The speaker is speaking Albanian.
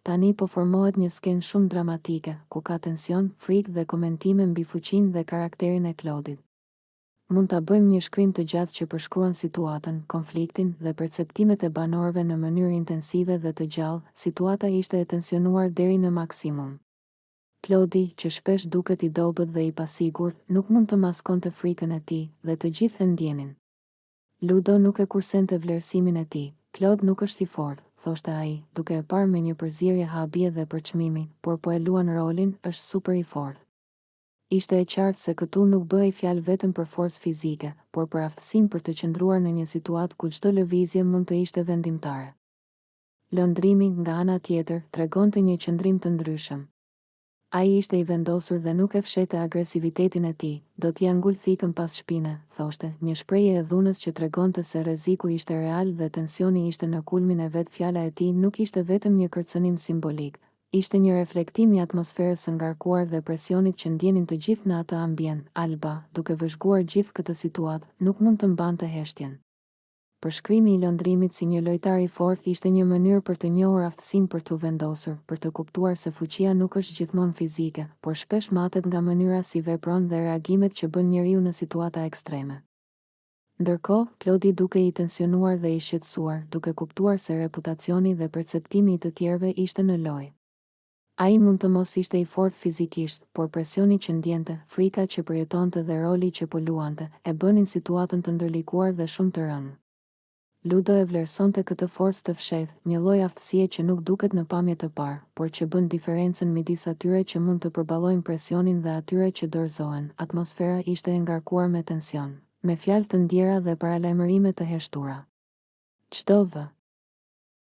Tani po formohet një skenë shumë dramatike, ku ka tension, frikë dhe komentime mbi fuqinë dhe karakterin e Claude-it. Mund ta bëjmë një shkrim të gjatë që përshkruan situatën, konfliktin dhe perceptimet e banorëve në mënyrë intensive dhe të gjallë. Situata ishte e tensionuar deri në maksimum. Claude, që shpesh duket i dobët dhe i pasigurt, nuk mund të maskonte frikën e tij dhe të gjithë e ndjenin. Ludo nuk e kursente vlerësimin e tij. Claude nuk është i fortë, thoshte ai, duke e parë me një përzierje habie dhe përçmimi, por po e luan rolin, është super i fortë. Ishte e qartë se këtu nuk bëhej fjalë vetëm për forcë fizike, por për aftësinë për të qëndruar në një situatë ku çdo lëvizje mund të ishte vendimtare. Lëndrimi, nga ana tjetër, tregonte një qëndrim të ndryshëm. Ai ishte i vendosur dhe nuk e fshete agresivitetin e tij. Do t'ia ngul thikën pas shpine, thoshte, një shprehje e dhunës që tregonte se rreziku ishte real dhe tensioni ishte në kulmin e vet. Fjala e tij nuk ishte vetëm një kërcënim simbolik, ishte një reflektim i atmosferës së ngarkuar dhe presionit që ndjenin të gjithë në atë ambient. Alba, duke vëzhguar gjithë këtë situatë, nuk mund të mbante heshtjen. Përshkrimi i lëndrimit si një lojtar i fortë ishte një mënyrë për të njohur aftësinë për t'u vendosur, për të kuptuar se fuqia nuk është gjithmonë fizike, por shpesh matet nga mënyra si vepron dhe reagimet që bën njeriu në situata ekstreme. Ndërkohë, Claude duke i tensionuar dhe i shqetësuar, duke kuptuar se reputacioni dhe perceptimi i të tjerëve ishte në lojë. Ai mund të mos ishte i fortë fizikisht, por presioni që ndjente, frika që përjetonte dhe roli që po luante, e bënin situatën të ndërlikuar dhe shumë të rëndë. Ludo e vlerësonte këtë forcë të fshehtë, një lloj aftësie që nuk duket në pamje të parë, por që bën diferencën midis atyre që mund të përballojnë presionin dhe atyre që dorëzohen. Atmosfera ishte e ngarkuar me tension, me fjalë të ndjera dhe paralajmërime të heshtura. Çdo vë